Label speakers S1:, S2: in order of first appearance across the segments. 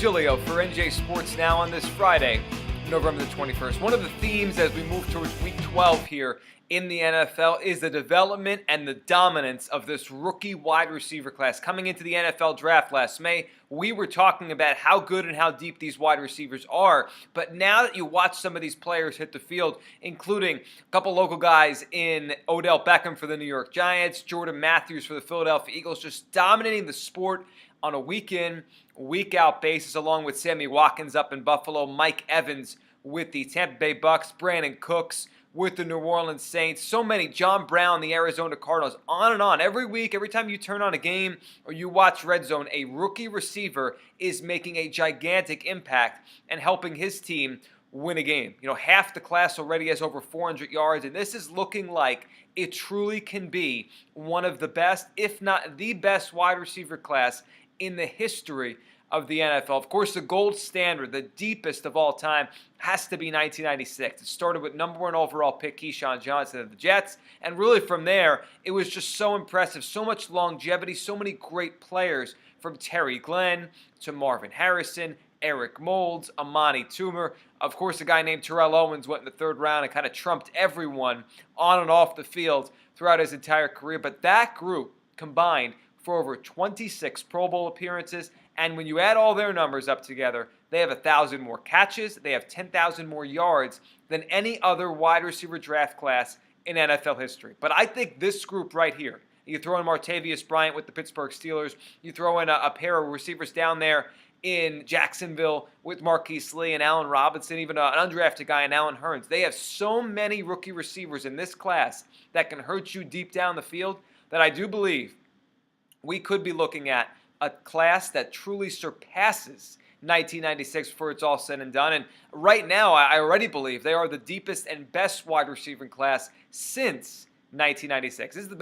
S1: Giglio for NJ Sports Now on this Friday, November the 21st. One of the themes as we move towards Week 12 here in the NFL is the development and the dominance of this rookie wide receiver class. Coming into the NFL draft last May, we were talking about how good and how deep these wide receivers are. But now that you watch some of these players hit the field, including a couple local guys in Odell Beckham for the New York Giants, Jordan Matthews for the Philadelphia Eagles, just dominating the sport on a week-in, week-out basis, along with Sammy Watkins up in Buffalo, Mike Evans with the Tampa Bay Bucks, Brandon Cooks with the New Orleans Saints, so many, John Brown, the Arizona Cardinals, on and on. Every week, every time you turn on a game or you watch Red Zone, a rookie receiver is making a gigantic impact and helping his team win a game. You know, half the class already has over 400 yards, and this is looking like it truly can be one of the best, if not the best wide receiver class in the history of the NFL. Of course, the gold standard, the deepest of all time, has to be 1996. It started with number 1 overall pick Keyshawn Johnson of the Jets, and really from there, it was just so impressive, so much longevity, so many great players, from Terry Glenn to Marvin Harrison, Eric Moulds, Amani Toomer. Of course, a guy named Terrell Owens went in the 3rd round and kind of trumped everyone on and off the field throughout his entire career. But that group combined for over 26 Pro Bowl appearances, and when you add all their numbers up together, they have 1,000 more catches, they have 10,000 more yards than any other wide receiver draft class in NFL history. But I think this group right here, you throw in Martavius Bryant with the Pittsburgh Steelers, you throw in a pair of receivers down there in Jacksonville with Marquise Lee and Allen Robinson, even an undrafted guy in Allen Hurns. They have so many rookie receivers in this class that can hurt you deep down the field that I do believe we could be looking at a class that truly surpasses 1996 before it's all said and done. And right now, I already believe they are the deepest and best wide receiving class since 1996. This is the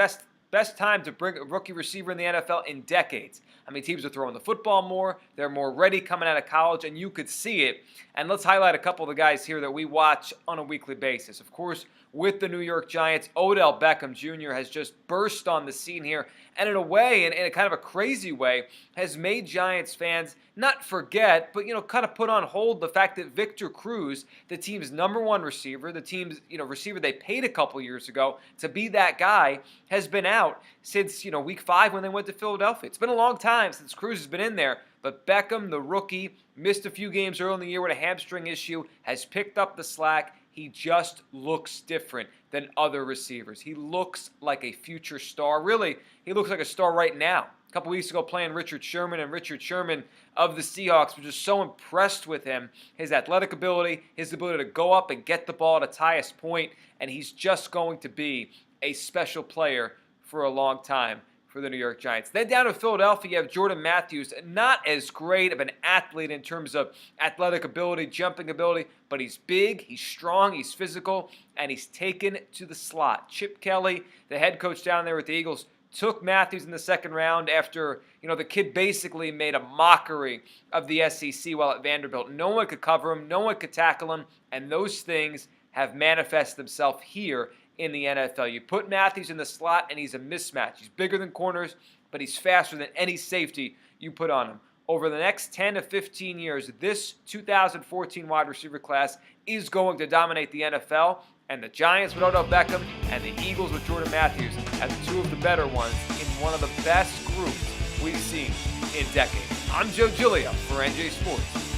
S1: best time to bring a rookie receiver in the NFL in decades. I mean, teams are throwing the football more. They're more ready coming out of college, and you could see it. And let's highlight a couple of the guys here that we watch on a weekly basis. Of course, with the New York Giants, Odell Beckham Jr. has just burst on the scene here, and in a way, in a kind of a crazy way, has made Giants fans not forget, but, kind of put on hold the fact that Victor Cruz, the team's number 1 receiver, the team's, receiver they paid a couple years ago to be that guy, has been out since, week 5 when they went to Philadelphia. It's been a long time since Cruz has been in there, but Beckham, the rookie, missed a few games early in the year with a hamstring issue, has picked up the slack. He just looks different than other receivers. He looks like a future star. Really, he looks like a star right now. A couple weeks ago playing Richard Sherman, and Richard Sherman of the Seahawks was just so impressed with him, his athletic ability, his ability to go up and get the ball at its highest point, and he's just going to be a special player for a long time for the New York Giants. Then down to Philadelphia, you have Jordan Matthews, not as great of an athlete in terms of athletic ability, jumping ability, but he's big, he's strong, he's physical, and he's taken to the slot. Chip Kelly, the head coach down there with the Eagles, took Matthews in the 2nd round after, the kid basically made a mockery of the SEC while at Vanderbilt. No one could cover him, no one could tackle him, and those things have manifested themselves here in the NFL. You put Matthews in the slot, and he's a mismatch. He's bigger than corners, but he's faster than any safety you put on him. Over the next 10 to 15 years, this 2014 wide receiver class is going to dominate the NFL, and the Giants with Odell Beckham and the Eagles with Jordan Matthews as 2 of the better ones in one of the best groups we've seen in decades. I'm Joe Giglio for NJ Sports.